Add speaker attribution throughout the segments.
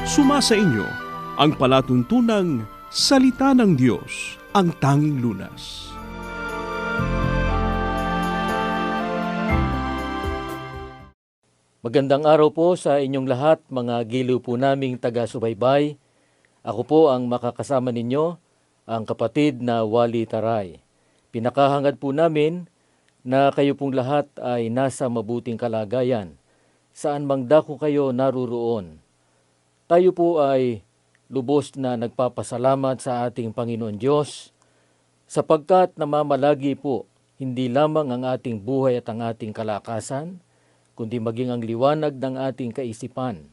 Speaker 1: Sumasa inyo ang palatuntunang Salita ng Diyos, ang tanging lunas.
Speaker 2: Magandang araw po sa inyong lahat, mga giliw po naming taga-subaybay. Ako po ang makakasama ninyo, ang kapatid na Wally Taray. Pinakahangad po namin na kayo pong lahat ay nasa mabuting kalagayan, saan mang dako kayo naruroon. Tayo po ay lubos na nagpapasalamat sa ating Panginoon Diyos sapagkat namamalagi po hindi lamang ang ating buhay at ang ating kalakasan, kundi maging ang liwanag ng ating kaisipan.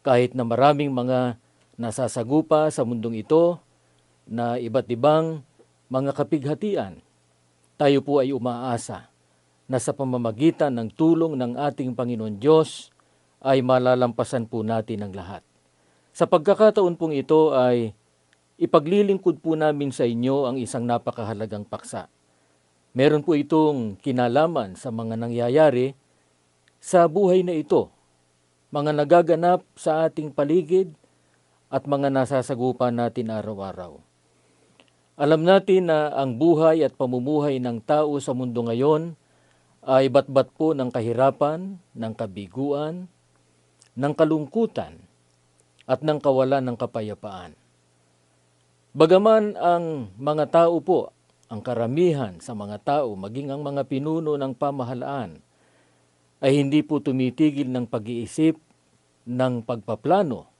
Speaker 2: Kahit na maraming mga nasasagupa sa mundong ito na iba't ibang mga kapighatian, tayo po ay umaasa na sa pamamagitan ng tulong ng ating Panginoon Diyos ay malalampasan po natin ang lahat. Sa pagkakataon pong ito ay ipaglilingkod po namin sa inyo ang isang napakahalagang paksa. Meron po itong kinalaman sa mga nangyayari sa buhay na ito, mga nagaganap sa ating paligid at mga nasasagupa natin araw-araw. Alam natin na ang buhay at pamumuhay ng tao sa mundo ngayon ay batbat po ng kahirapan, ng kabiguan, ng kalungkutan, at ng kawalan ng kapayapaan. Bagaman ang mga tao po, ang karamihan sa mga tao, maging ang mga pinuno ng pamahalaan, ay hindi po tumitigil ng pag-iisip, ng pagpaplano,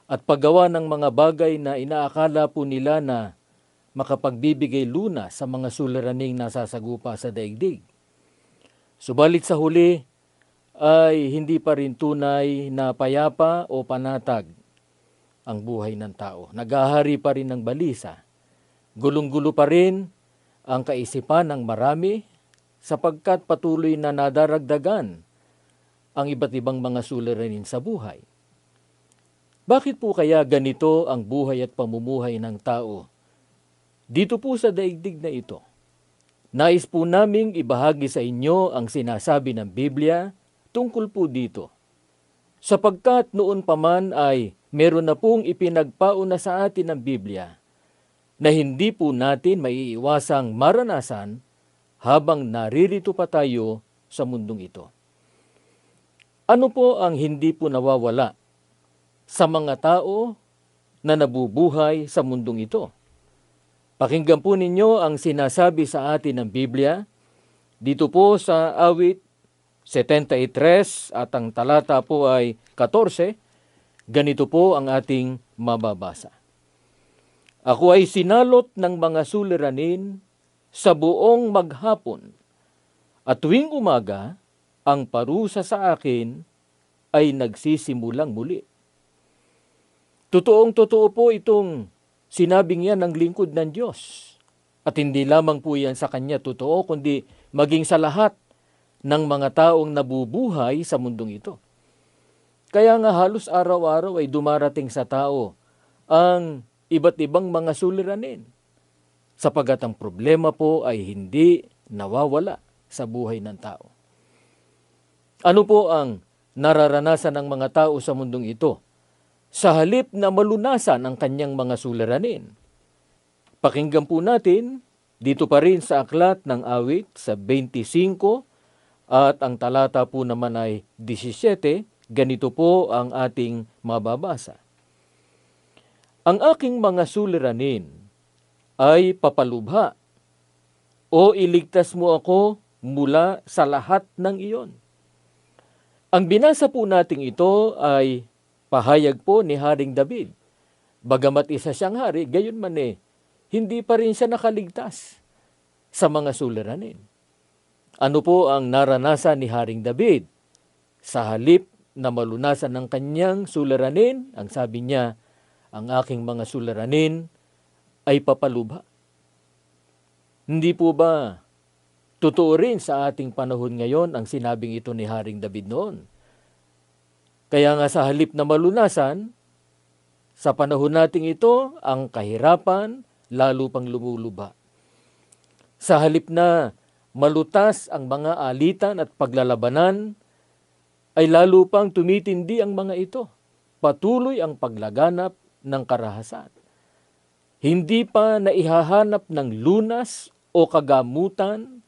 Speaker 2: at paggawa ng mga bagay na inaakala po nila na makapagbibigay lunas sa mga suliraning nasasagupa sa daigdig. Subalit sa huli ay hindi pa rin tunay na payapa o panatag ang buhay ng tao. Naghahari pa rin ng balisa. Gulong-gulo pa rin ang kaisipan ng marami sapagkat patuloy na nadaragdagan ang iba't ibang mga suliranin sa buhay. Bakit po kaya ganito ang buhay at pamumuhay ng tao dito po sa daigdig na ito? Nais po naming ibahagi sa inyo ang sinasabi ng Biblia tungkol po dito. Sapagkat noon pa man ay meron na pong ipinagpauna sa atin ng Biblia na hindi po natin maiiwasang maranasan habang naririto pa tayo sa mundong ito. Ano po ang hindi po nawawala sa mga tao na nabubuhay sa mundong ito? Pakinggan po ninyo ang sinasabi sa atin ng Biblia dito po sa awit 73 at ang talata po ay 14. Ganito po ang ating mababasa. Ako ay sinalot ng mga suliranin sa buong maghapon, at tuwing umaga, ang parusa sa akin ay nagsisimulang muli. Totoong-totoo po itong sinabing yan ng lingkod ng Diyos. At hindi lamang po yan sa Kanya totoo, kundi maging sa lahat ng mga taong nabubuhay sa mundong ito. Kaya nga halos araw-araw ay dumarating sa tao ang iba't ibang mga suliranin, sapagat ang problema po ay hindi nawawala sa buhay ng tao. Ano po ang nararanasan ng mga tao sa mundong ito sa halip na malunasan ang kanyang mga suliranin? Pakinggan po natin dito pa rin sa aklat ng awit sa 25 at ang talata po naman ay 17. Ganito po ang ating mababasa. Ang aking mga suliranin ay papalubha, o iligtas mo ako mula sa lahat ng iyon. Ang binasa po nating ito ay pahayag po ni Haring David. Bagamat isa siyang hari, gayon man hindi pa rin siya nakaligtas sa mga suliranin. Ano po ang naranasan ni Haring David? Sa halip na malunasan ng kanyang suliranin, ang sabi niya, ang aking mga suliranin ay papalubha. Hindi po ba totoo rin sa ating panahon ngayon ang sinabing ito ni Haring David noon? Kaya nga sa halip na malunasan, sa panahon nating ito, ang kahirapan lalo pang lumuluba. Sa halip na malutas ang mga alitan at paglalabanan, ay lalo pang tumitindi ang mga ito. patuloy ang paglaganap ng karahasan. Hindi pa naihahanap ng lunas o kagamutan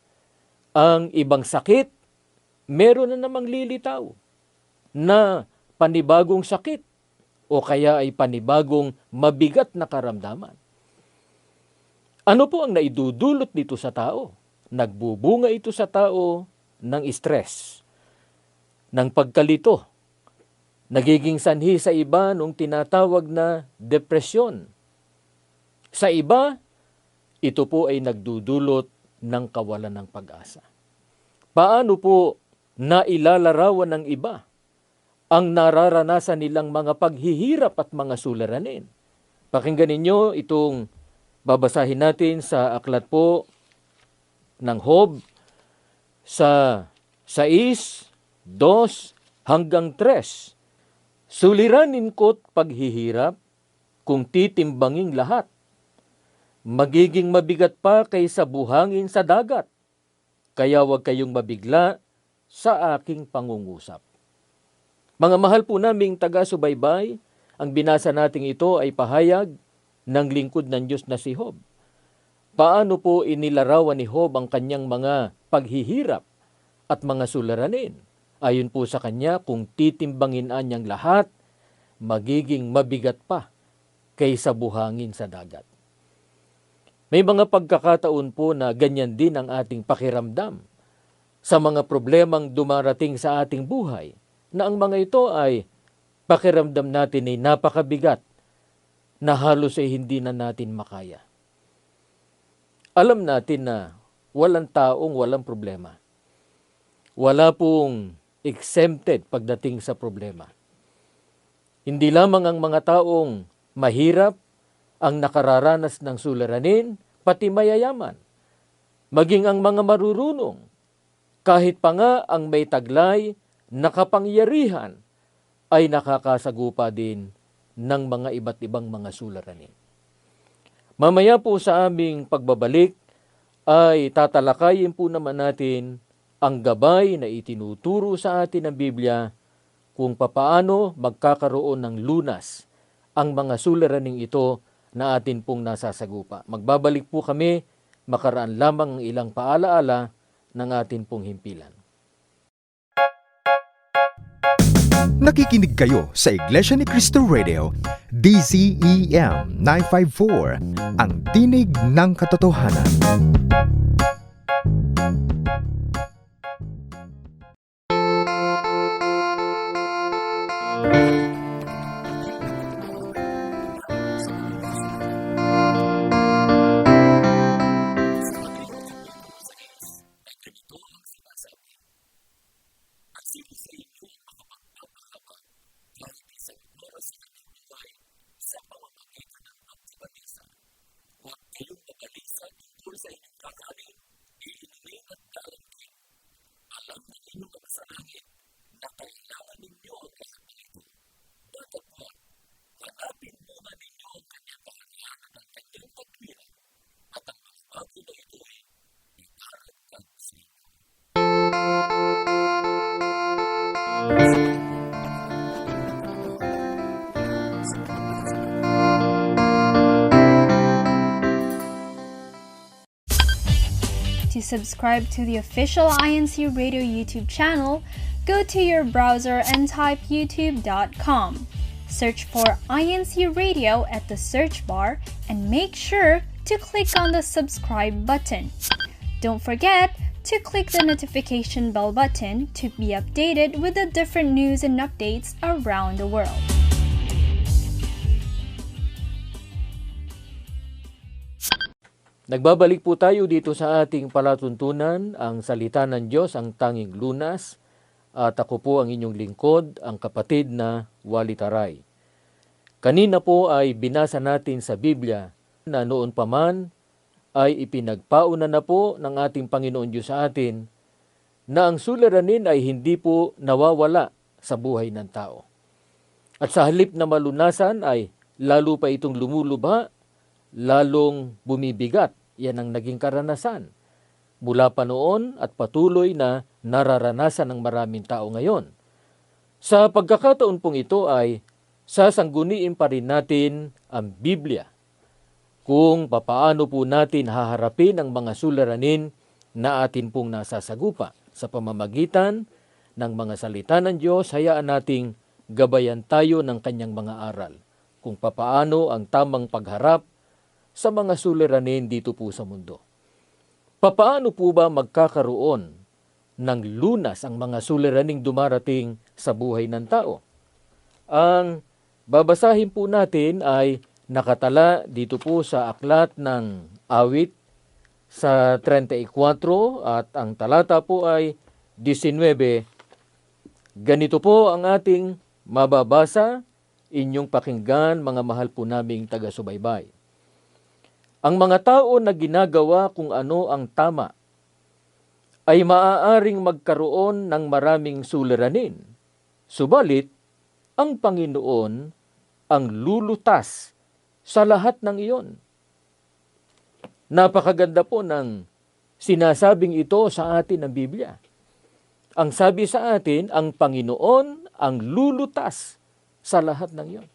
Speaker 2: ang ibang sakit, meron na namang lilitaw na panibagong sakit o kaya ay panibagong mabigat na karamdaman. Ano po ang naidudulot nito sa tao? Nagbubunga ito sa tao ng stress, ng pagkalito. Nagiging sanhi sa iba nung tinatawag na depresyon. Sa iba, ito po ay nagdudulot ng kawalan ng pag-asa. Paano po nailalarawan ng iba ang nararanasan nilang mga paghihirap at mga suliranin? Pakinggan ninyo itong babasahin natin sa aklat po ng Job sa 6, 2 hanggang 3. Suliranin ko't paghihirap kung titimbanging lahat. Magiging mabigat pa kaysa buhangin sa dagat. Kaya huwag kayong mabigla sa aking pangungusap. Mga mahal po naming taga-subaybay, ang binasa nating ito ay pahayag ng lingkod ng Diyos na si Job. Paano po inilarawan ni Job ang kanyang mga paghihirap at mga suliranin? Ayon po sa kanya, kung titimbangin niyang lahat, magiging mabigat pa kaysa buhangin sa dagat. May mga pagkakataon po na ganyan din ang ating pakiramdam sa mga problemang dumarating sa ating buhay, na ang mga ito ay pakiramdam natin ay napakabigat na halos ay hindi na natin makaya. Alam natin na walang taong walang problema. Wala pong exempted pagdating sa problema. Hindi lamang ang mga taong mahirap ang nakararanas ng suliranin, pati mayayaman. Maging ang mga marurunong, kahit pa nga ang may taglay na kapangyarihan, ay nakakasagupa din ng mga iba't ibang mga suliranin. Mamaya po sa aming pagbabalik ay tatalakayin po naman natin ang gabay na itinuturo sa atin ng Biblia kung papaano magkakaroon ng lunas ang mga suliraning ito na atin pong nasasagupa. Magbabalik po kami, makaraan lamang ang ilang paalaala ng atin pong himpilan.
Speaker 3: Nakikinig kayo sa Iglesia ni Cristo Radio, DCEM 954, ang tinig ng katotohanan.
Speaker 4: To subscribe to the official INC Radio YouTube channel, go to your browser and type youtube.com. Search for INC Radio at the search bar and make sure to click on the subscribe button. Don't forget to click the notification bell button to be updated with the different news and updates around the world.
Speaker 2: Nagbabalik po tayo dito sa ating palatuntunan, ang salita ng Diyos, ang tanging lunas. At ako po ang inyong lingkod, ang kapatid na Wally Taray. Kanina po ay binasa natin sa Biblia na noon pa man ay ipinagpauna na po ng ating Panginoon Diyos sa atin na ang suliranin ay hindi po nawawala sa buhay ng tao. At sa halip na malunasan ay lalo pa itong lumulubha, lalong bumibigat. Yan ang naging karanasan mula pa noon at patuloy na nararanasan ng maraming tao ngayon. Sa pagkakataon pong ito ay sasangguniin pa rin natin ang Biblia kung papaano po natin haharapin ang mga suliranin na atin pong nasasagupa sa pamamagitan ng mga salita ng Diyos. Hayaan nating gabayan tayo ng kanyang mga aral kung papaano ang tamang pagharap sa mga suliranin dito po sa mundo. Papaano po ba magkakaroon ng lunas ang mga suliraning dumarating sa buhay ng tao? Ang babasahin po natin ay nakatala dito po sa aklat ng Awit sa 34 at ang talata po ay 19. Ganito po ang ating mababasa, inyong pakinggan mga mahal po naming taga-subaybay. Ang mga tao na ginagawa kung ano ang tama ay maaaring magkaroon ng maraming suliranin. Subalit, ang Panginoon ang lulutas sa lahat ng iyon. Napakaganda po ng sinasabing ito sa atin ng Biblia. Ang sabi sa atin, ang Panginoon ang lulutas sa lahat ng iyon.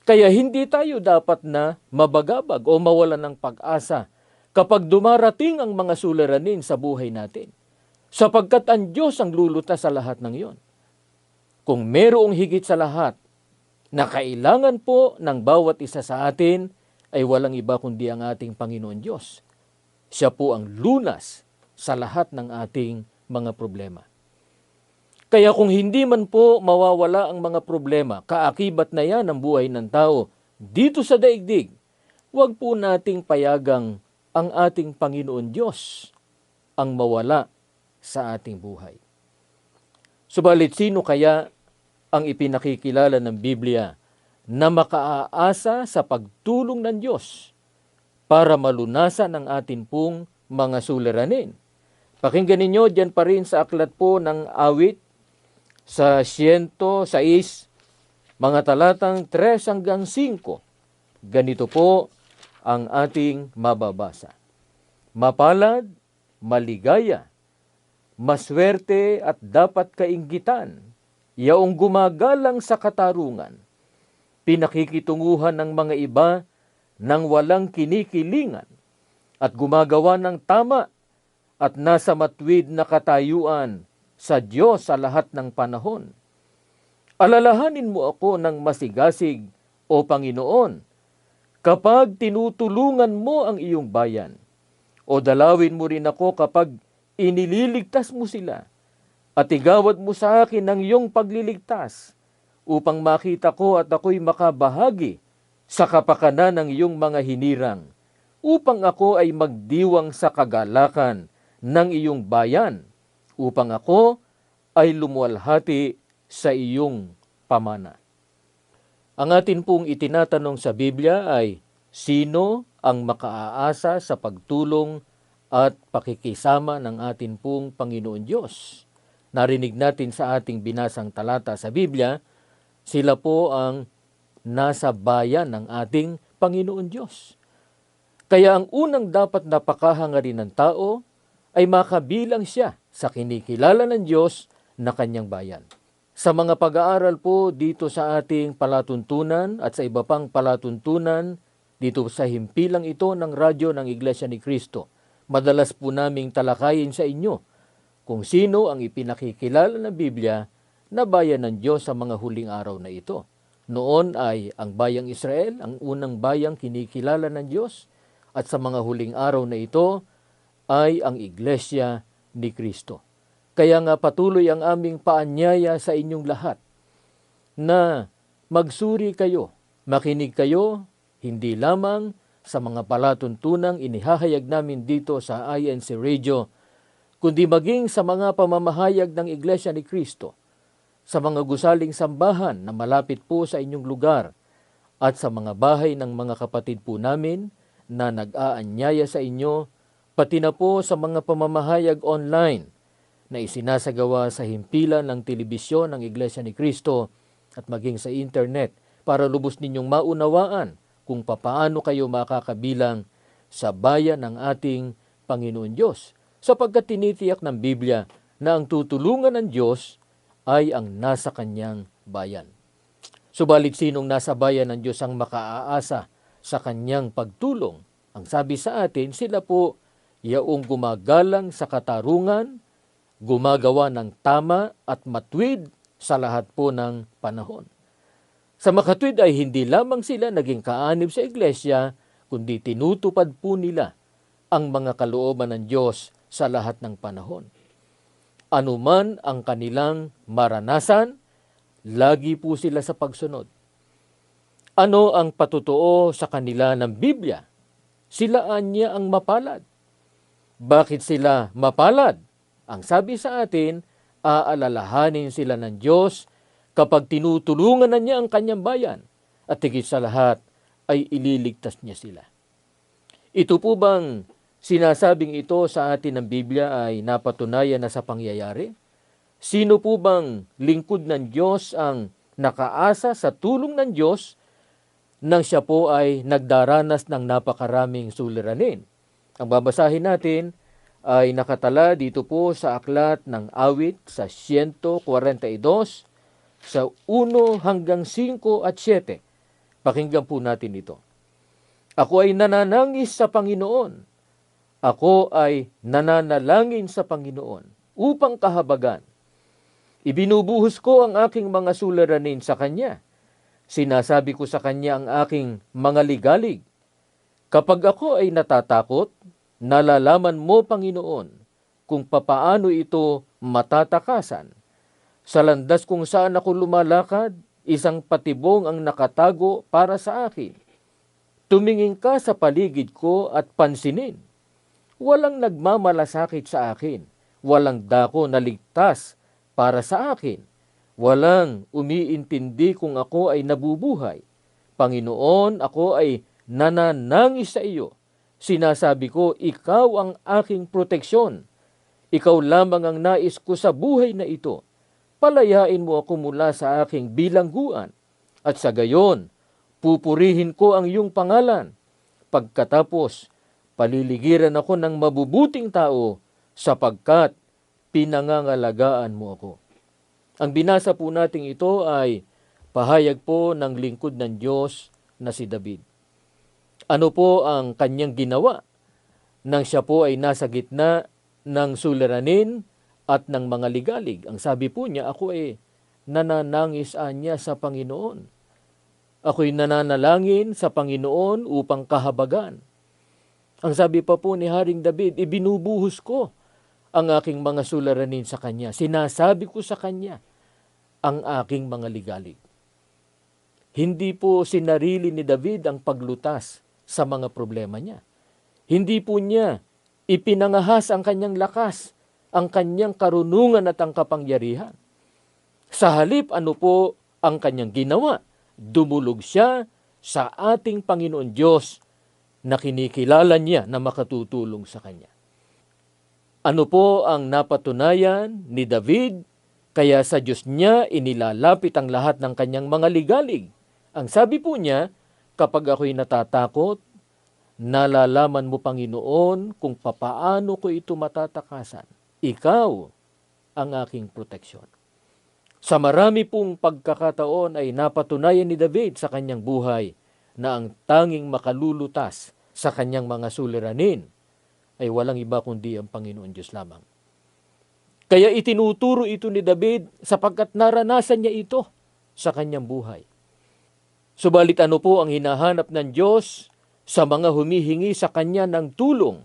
Speaker 2: Kaya hindi tayo dapat na mabagabag o mawalan ng pag-asa kapag dumarating ang mga suliranin sa buhay natin, sapagkat ang Diyos ang lulutas sa lahat ng iyon. Kung merong higit sa lahat na kailangan po ng bawat isa sa atin, ay walang iba kundi ang ating Panginoon Diyos. Siya po ang lunas sa lahat ng ating mga problema. Kaya kung hindi man po mawawala ang mga problema, kaakibat na yan ang buhay ng tao dito sa daigdig, huwag po nating payagang ang ating Panginoon Diyos ang mawala sa ating buhay. Subalit sino kaya ang ipinakikilala ng Biblia na makaaasa sa pagtulong ng Diyos para malunasan ang atin pong mga suliranin? Pakinggan ninyo dyan pa rin sa aklat po ng Awit sa 106, mga talatang 3 hanggang 5. Ganito po ang ating mababasa. Mapalad, maligaya, maswerte at dapat kainggitan, yaong gumagalang sa katarungan, pinakikitunguhan ng mga iba nang walang kinikilingan, at gumagawa ng tama at nasa matuwid na katayuan sa Diyos sa lahat ng panahon. Alalahanin mo ako ng masigasig, O Panginoon, kapag tinutulungan mo ang iyong bayan, o dalawin mo rin ako kapag inililigtas mo sila, at igawad mo sa akin ang iyong pagliligtas, upang makita ko at ako'y makabahagi sa kapakanan ng iyong mga hinirang, upang ako ay magdiwang sa kagalakan ng iyong bayan, upang ako ay lumuwalhati sa iyong pamana. Ang atin pong itinatanong sa Biblia ay, sino ang makaaasa sa pagtulong at pakikisama ng atin pong Panginoon Diyos? Narinig natin sa ating binasang talata sa Biblia, sila po ang nasa bayan ng ating Panginoon Diyos. Kaya ang unang dapat napakahangarin ng tao ay makabilang siya sa kinikilala ng Diyos na kanyang bayan. Sa mga pag-aaral po dito sa ating palatuntunan at sa iba pang palatuntunan dito sa himpilang ito ng radyo ng Iglesia ni Cristo, madalas po naming talakayin sa inyo kung sino ang ipinakikilala ng Biblia na bayan ng Diyos sa mga huling araw na ito. Noon ay ang bayang Israel, ang unang bayang kinikilala ng Diyos, at sa mga huling araw na ito ay ang Iglesia ni Cristo. Kaya nga patuloy ang aming paanyaya sa inyong lahat na magsuri kayo, makinig kayo, hindi lamang sa mga palatuntunang inihahayag namin dito sa INC Radio, kundi maging sa mga pamamahayag ng Iglesia ni Cristo, sa mga gusaling sambahan na malapit po sa inyong lugar, at sa mga bahay ng mga kapatid po namin na nag-aanyaya sa inyo, pati na po sa mga pamamahayag online na isinasagawa sa himpilan ng telebisyon ng Iglesia ni Cristo at maging sa internet, para lubos ninyong maunawaan kung papaano kayo makakabilang sa bayan ng ating Panginoon Diyos, sapagkat tinitiyak ng Biblia na ang tutulungan ng Diyos ay ang nasa kanyang bayan. Subalit sinong nasa bayan ng Diyos ang makaaasa sa kanyang pagtulong? Ang sabi sa atin, sila po yaong gumagalang sa katarungan, gumagawa ng tama at matuwid sa lahat po ng panahon. Sa makatwid ay hindi lamang sila naging kaanib sa iglesia, kundi tinutupad po nila ang mga kalooban ng Diyos sa lahat ng panahon. Anuman ang kanilang maranasan, lagi po sila sa pagsunod. Ano ang patutuo sa kanila ng Biblia? Sila anya ang mapalad. Bakit sila mapalad? Ang sabi sa atin, aalalahanin sila ng Diyos kapag tinutulungan na niya ang kanyang bayan at higit sa lahat ay ililigtas niya sila. Ito po bang sinasabing ito sa atin ng Biblia ay napatunayan na sa pangyayari? Sino po bang lingkod ng Diyos ang nakaasa sa tulong ng Diyos nang siya po ay nagdaranas ng napakaraming suliranin? Ang babasahin natin ay nakatala dito po sa aklat ng Awit sa 142, sa 1 hanggang 5 at 7. Pakinggan po natin ito. Ako ay nananangis sa Panginoon. Ako ay nananalangin sa Panginoon upang kahabagan. Ibinubuhos ko ang aking mga suliranin sa Kanya. Sinasabi ko sa Kanya ang aking mga ligalig. Kapag ako ay natatakot, nalalaman mo, Panginoon, kung papaano ito matatakasan. Sa landas kung saan ako lumalakad, isang patibong ang nakatago para sa akin. Tumingin ka sa paligid ko at pansinin. Walang nagmamalasakit sa akin. Walang dako na ligtas para sa akin. Walang umiintindi kung ako ay nabubuhay. Panginoon, ako ay nananangis sa iyo. Sinasabi ko, ikaw ang aking proteksyon. Ikaw lamang ang nais ko sa buhay na ito. Palayain mo ako mula sa aking bilangguan. At sa gayon, pupurihin ko ang iyong pangalan. Pagkatapos, paliligiran ako ng mabubuting tao sapagkat pinangangalagaan mo ako. Ang binasa po natin ito ay pahayag po ng lingkod ng Diyos na si David. Ano po ang kanyang ginawa nang siya po ay nasa gitna ng suliranin at ng mga ligalig? Ang sabi po niya, ako ay nananangis niya sa Panginoon. Ako'y nananalangin sa Panginoon upang kahabagan. Ang sabi pa po ni Haring David, ibinubuhos ko ang aking mga suliranin sa Kanya. Sinasabi ko sa Kanya ang aking mga ligalig. Hindi po sinarili ni David ang paglutas sa mga problema niya. Hindi po niya ipinangahas ang kanyang lakas, ang kanyang karunungan at ang kapangyarihan. Sa halip, ano po ang kanyang ginawa? Dumulog siya sa ating Panginoon Diyos na kinikilala niya na makatutulong sa Kanya. Ano po ang napatunayan ni David? Kaya sa Diyos niya inilalapit ang lahat ng kanyang mga ligalig. Ang sabi po niya, kapag ako'y natatakot, nalalaman mo, Panginoon, kung papaano ko ito matatakasan. Ikaw ang aking proteksyon. Sa marami pong pagkakataon ay napatunayan ni David sa kanyang buhay na ang tanging makalulutas sa kanyang mga suliranin ay walang iba kundi ang Panginoon Diyos lamang. Kaya itinuturo ito ni David sapagkat naranasan niya ito sa kanyang buhay. Subalit ano po ang hinahanap ng Diyos sa mga humihingi sa Kanya ng tulong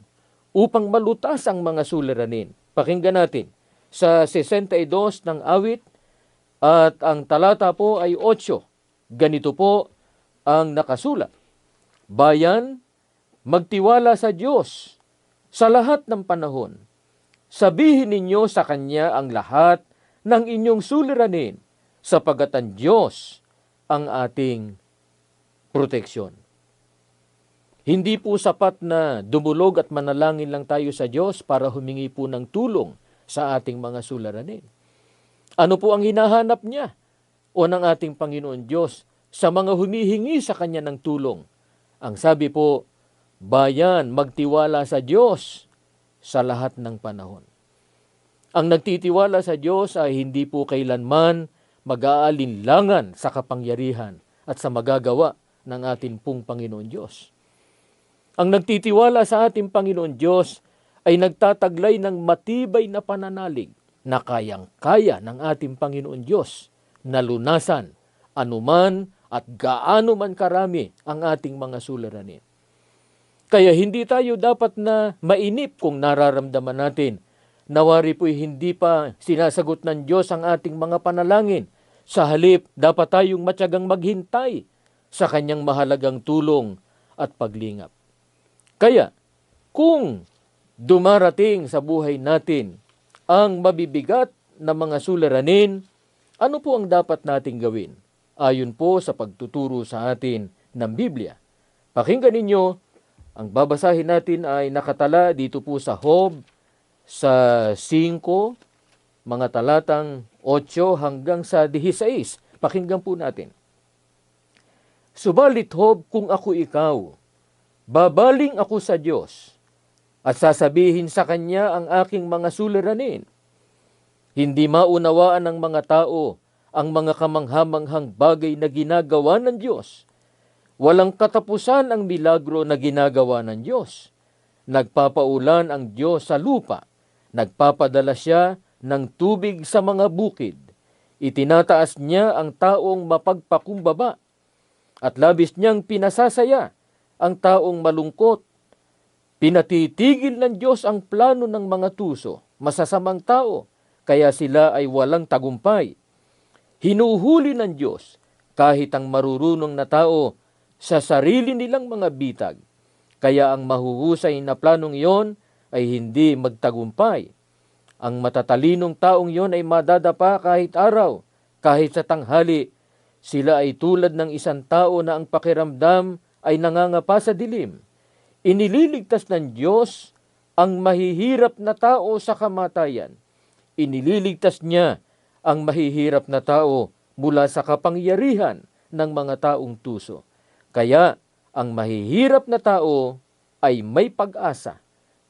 Speaker 2: upang malutas ang mga suliranin? Pakinggan natin sa 62 ng Awit at ang talata po ay 8. Ganito po ang nakasulat. Bayan, magtiwala sa Diyos sa lahat ng panahon. Sabihin ninyo sa Kanya ang lahat ng inyong suliranin sapagat ang Diyos ang ating proteksyon. Hindi po sapat na dumulog at manalangin lang tayo sa Diyos para humingi po ng tulong sa ating mga suliranin. Ano po ang hinahanap niya o ng ating Panginoon Diyos sa mga humihingi sa Kanya ng tulong? Ang sabi po, bayan, magtiwala sa Diyos sa lahat ng panahon. Ang nagtitiwala sa Diyos ay hindi po kailanman mag-aalinlangan sa kapangyarihan at sa magagawa ng ating pong Panginoon Diyos. Ang nagtitiwala sa ating Panginoon Diyos ay nagtataglay ng matibay na pananalig na kayang-kaya ng ating Panginoon Diyos na lunasan anuman at gaano man karami ang ating mga suliranin. Kaya hindi tayo dapat na mainip kung nararamdaman natin nawari po'y hindi pa sinasagot ng Diyos ang ating mga panalangin. Sa halip, dapat tayong matyagang maghintay sa kanyang mahalagang tulong at paglingap. Kaya, kung dumarating sa buhay natin ang mabibigat na mga suliranin, ano po ang dapat nating gawin? Ayon po sa pagtuturo sa atin ng Biblia. Pakinggan ninyo, ang babasahin natin ay nakatala dito po sa Job, sa 5, mga talatang 8 hanggang sa 16. Pakinggan po natin. Subalit Job, kung ako ikaw, babaling ako sa Diyos at sasabihin sa Kanya ang aking mga suliranin. Hindi maunawaan ng mga tao ang mga kamanghamanghang bagay na ginagawa ng Diyos. Walang katapusan ang milagro na ginagawa ng Diyos. Nagpapaulan ang Diyos sa lupa. Nagpapadala siya ng tubig sa mga bukid. Itinataas niya ang taong mapagpakumbaba at labis niyang pinasasaya ang taong malungkot. Pinatitigil ng Diyos ang plano ng mga tuso, masasamang tao, kaya sila ay walang tagumpay. Hinuhuli ng Diyos kahit ang marurunong na tao sa sarili nilang mga bitag. Kaya ang mahuhusay na planong iyon ay hindi magtagumpay. Ang matatalinong taong iyon ay madadapa kahit araw, kahit sa tanghali. Sila ay tulad ng isang tao na ang pakiramdam ay nangangapa sa dilim. Inililigtas ng Diyos ang mahihirap na tao sa kamatayan. Inililigtas niya ang mahihirap na tao mula sa kapangyarihan ng mga taong tuso. Kaya ang mahihirap na tao ay may pag-asa.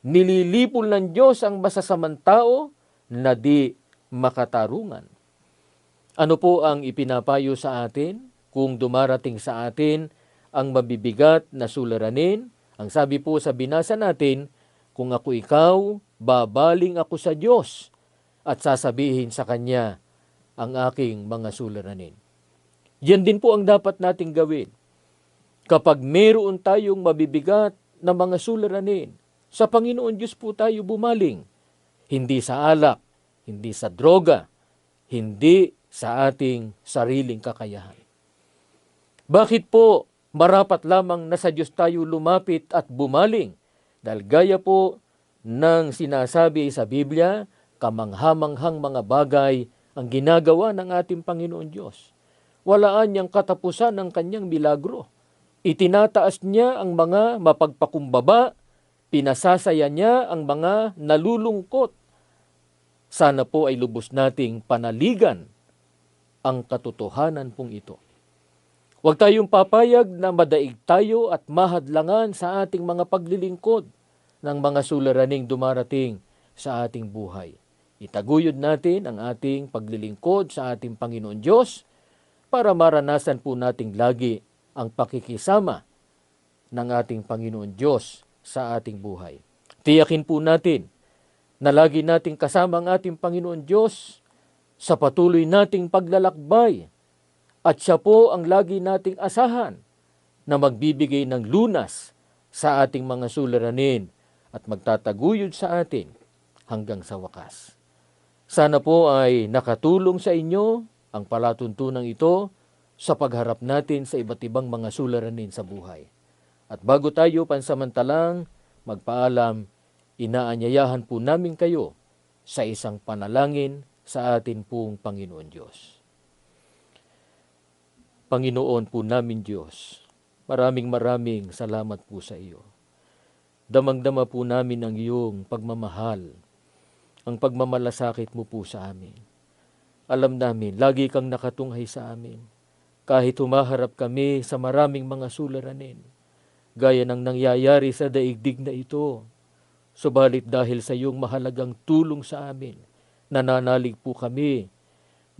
Speaker 2: Nililipol ng Diyos ang masasamang tao na di makatarungan. Ano po ang ipinapayo sa atin kung dumarating sa atin ang mabibigat na suliranin? Ang sabi po sa binasa natin, kung ako ikaw, babaling ako sa Diyos at sasabihin sa Kanya ang aking mga suliranin. Yan din po ang dapat nating gawin. Kapag meron tayong mabibigat na mga suliranin, sa Panginoon Diyos po tayo bumaling. Hindi sa alak, hindi sa droga, hindi sa ating sariling kakayahan. Bakit po marapat lamang na sa Diyos tayo lumapit at bumaling? Dahil gaya po ng sinasabi sa Biblia, kamanghamanghang mga bagay ang ginagawa ng ating Panginoon Diyos. Walaan niyang katapusan ng kanyang milagro. Itinataas niya ang mga mapagpakumbaba, pinasasaya niya ang mga nalulungkot. Sana po ay lubos nating panaligan ang katotohanan pong ito. Huwag tayong papayag na madaig tayo at mahadlangan sa ating mga paglilingkod ng mga suliraning dumarating sa ating buhay. Itaguyod natin ang ating paglilingkod sa ating Panginoon Diyos para maranasan po nating lagi ang pakikisama ng ating Panginoon Diyos sa ating buhay. Tiyakin po natin na lagi nating kasama ang ating Panginoon Diyos sa patuloy nating paglalakbay at siya po ang lagi nating asahan na magbibigay ng lunas sa ating mga suliranin at magtataguyod sa atin hanggang sa wakas. Sana po ay nakatulong sa inyo ang palatuntunang ito sa pagharap natin sa iba't ibang mga suliranin sa buhay. At bago tayo pansamantalang magpaalam, inaanyayahan po namin kayo sa isang panalangin sa atin pong Panginoon Diyos. Panginoon po namin Diyos, maraming salamat po sa iyo. Damang-dama po namin ang iyong pagmamahal, ang pagmamalasakit mo po sa amin. Alam namin, lagi kang nakatunghay sa amin. Kahit humaharap kami sa maraming mga suliranin, gaya ng nangyayari sa daigdig na ito. Subalit dahil sa iyong mahalagang tulong sa amin, nananalig po kami.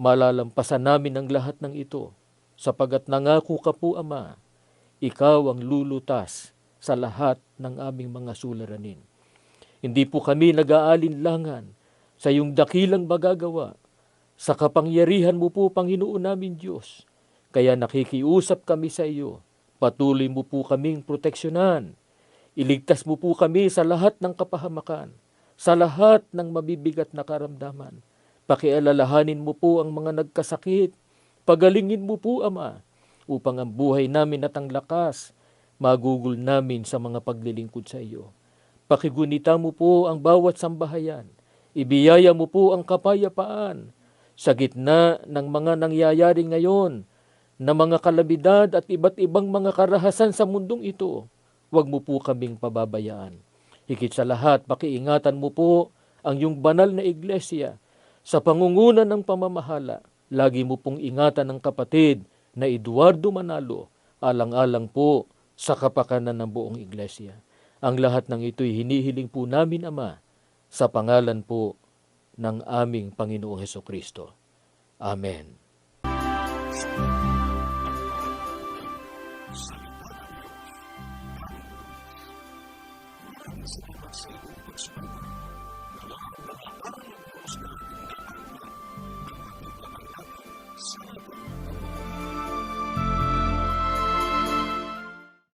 Speaker 2: Malalampasan namin ang lahat ng ito, sapagat nangako ka po, Ama, ikaw ang lulutas sa lahat ng aming mga suliranin. Hindi po kami nag-aalinlangan sa iyong dakilang magagawa, sa kapangyarihan mo po, Panginoon namin Diyos. Kaya nakikiusap kami sa iyo, patuloy mo po kaming proteksyonan. Iligtas mo po kami sa lahat ng kapahamakan, sa lahat ng mabibigat na karamdaman. Pakialalahanin mo po ang mga nagkasakit. Pagalingin mo po, Ama, upang ang buhay namin at ang lakas magugol namin sa mga paglilingkod sa iyo. Pakigunita mo po ang bawat sambahayan. Ibiyaya mo po ang kapayapaan sa gitna ng mga nangyayari ngayon na mga kalamidad at iba't ibang mga karahasan sa mundong ito. Huwag mo po kaming pababayaan. Higit sa lahat, pakiingatan mo po ang iyong banal na iglesia sa pangunguna ng pamamahala. Lagi mo pong ingatan ang kapatid na Eduardo Manalo, alang-alang po sa kapakanan ng buong iglesia. Ang lahat ng ito'y hinihiling po namin, Ama, sa pangalan po ng aming Panginoong Hesukristo. Amen.